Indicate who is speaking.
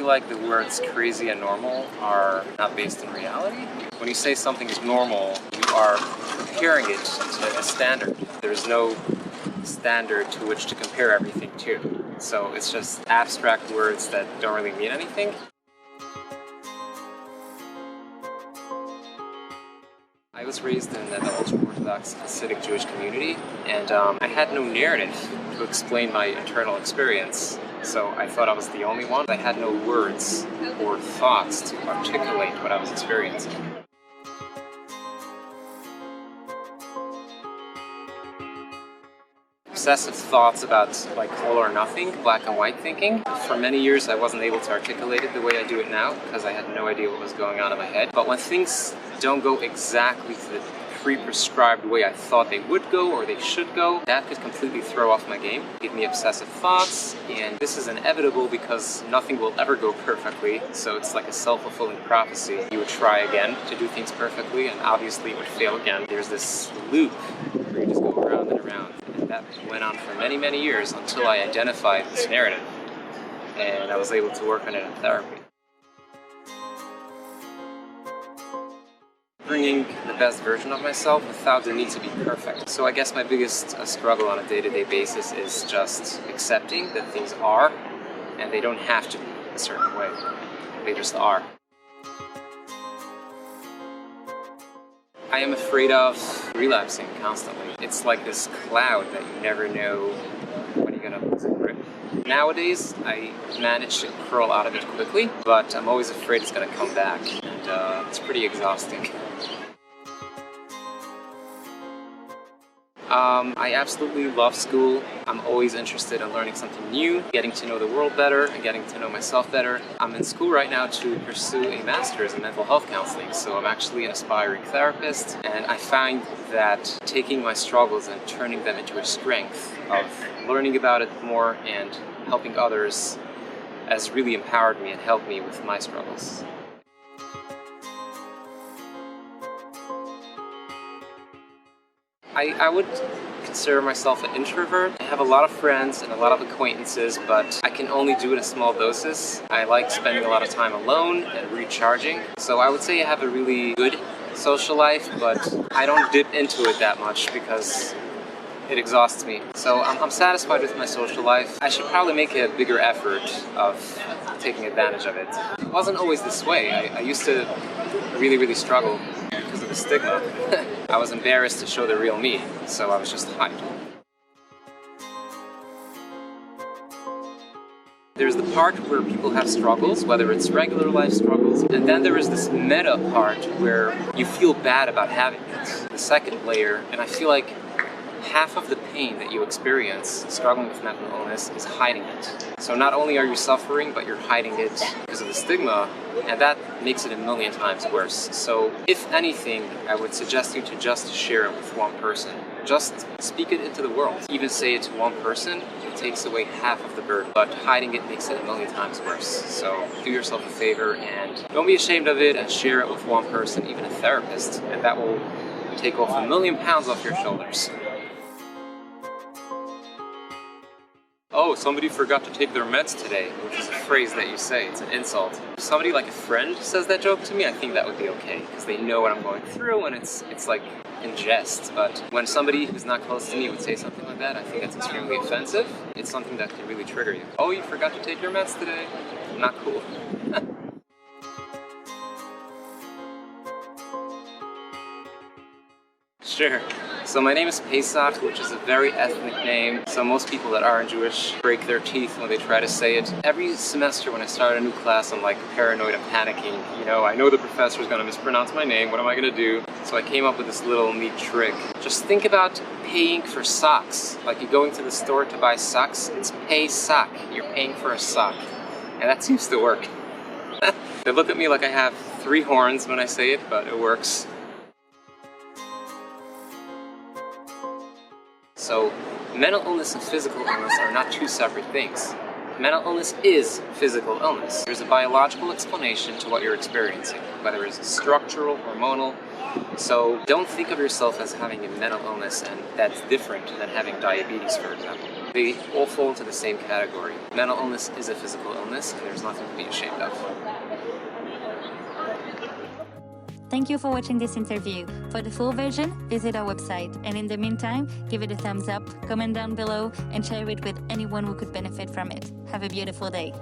Speaker 1: feel like the words crazy and normal are not based in reality. When you say something is normal, you are comparing it to a standard. There's no standard to which to compare everything to. So it's just abstract words that don't really mean anything. I was raised in the ultra-Orthodox Hasidic Jewish community, and I had no narrative to explain my internal experience. So I thought I was the only one. I had no words or thoughts to articulate what I was experiencing. Obsessive thoughts about like all or nothing, black and white thinking. For many years I wasn't able to articulate it the way I do it now because I had no idea what was going on in my head. But when things don't go exactly to the pre-prescribed way I thought they would go or they should go, that could completely throw off my game, give me obsessive thoughts, and this is inevitable because nothing will ever go perfectly, so it's like a self-fulfilling prophecy. You would try again to do things perfectly and obviously it would fail again. There's this loop where you just go around and around, and that went on for many, many years until I identified this narrative and I was able to work on it in therapy. Bringing the best version of myself without the need to be perfect. So I guess my biggest struggle on a day-to-day basis is just accepting that things are, and they don't have to be a certain way. They just are. I am afraid of relapsing constantly. It's like this cloud that you never know when you're gonna lose a grip. Nowadays, I manage to crawl out of it quickly, but I'm always afraid it's gonna come back, and it's pretty exhausting. I absolutely love school. I'm always interested in learning something new, getting to know the world better, and getting to know myself better. I'm in school right now to pursue a master's in mental health counseling, so I'm actually an aspiring therapist, and I find that taking my struggles and turning them into a strength of learning about it more and helping others has really empowered me and helped me with my struggles. I would consider myself an introvert. I have a lot of friends and a lot of acquaintances, but I can only do it in small doses. I like spending a lot of time alone and recharging. So I would say I have a really good social life, but I don't dip into it that much because it exhausts me. So I'm satisfied with my social life. I should probably make a bigger effort of taking advantage of it. It wasn't always this way. I used to really struggle because of the stigma. I was embarrassed to show the real me, so I was just hide. There's the part where people have struggles, whether it's regular life struggles, and then there is this meta part where you feel bad about having it. The second layer, and I feel like half of the pain that you experience struggling with mental illness is hiding it. So not only are you suffering, but you're hiding it because of the stigma, and that makes it a million times worse. So if anything, I would suggest you to just share it with one person. Just speak it into the world. Even say it to one person, it takes away half of the burden, but hiding it makes it a million times worse. So do yourself a favor and don't be ashamed of it and share it with one person, even a therapist, and that will take off £1,000,000 off your shoulders. Oh, somebody forgot to take their meds today, which is a phrase that you say. It's an insult. If somebody like a friend says that joke to me, I think that would be okay, because they know what I'm going through and it's like in jest. But when somebody who's not close to me would say something like that, I think that's extremely offensive. It's something that can really trigger you. Oh, you forgot to take your meds today? Not cool. Sure. So my name is Pesach, which is a very ethnic name. So most people that aren't Jewish break their teeth when they try to say it. Every semester when I start a new class, I'm like paranoid, I'm panicking. You know, I know the professor's gonna mispronounce my name, what am I gonna do? So I came up with this little neat trick. Just think about paying for socks. Like you're going to the store to buy socks, it's pay sock. You're paying for a sock. And that seems to work. They look at me like I have 3 horns when I say it, but it works. So, mental illness and physical illness are not two separate things. Mental illness is physical illness. There's a biological explanation to what you're experiencing, whether it's structural, hormonal. So don't think of yourself as having a mental illness and that's different than having diabetes, for example. They all fall into the same category. Mental illness is a physical illness, and there's nothing to be ashamed of.
Speaker 2: Thank you for watching this interview. For the full version, visit our website. And in the meantime, give it a thumbs up, comment down below, and share it with anyone who could benefit from it. Have a beautiful day.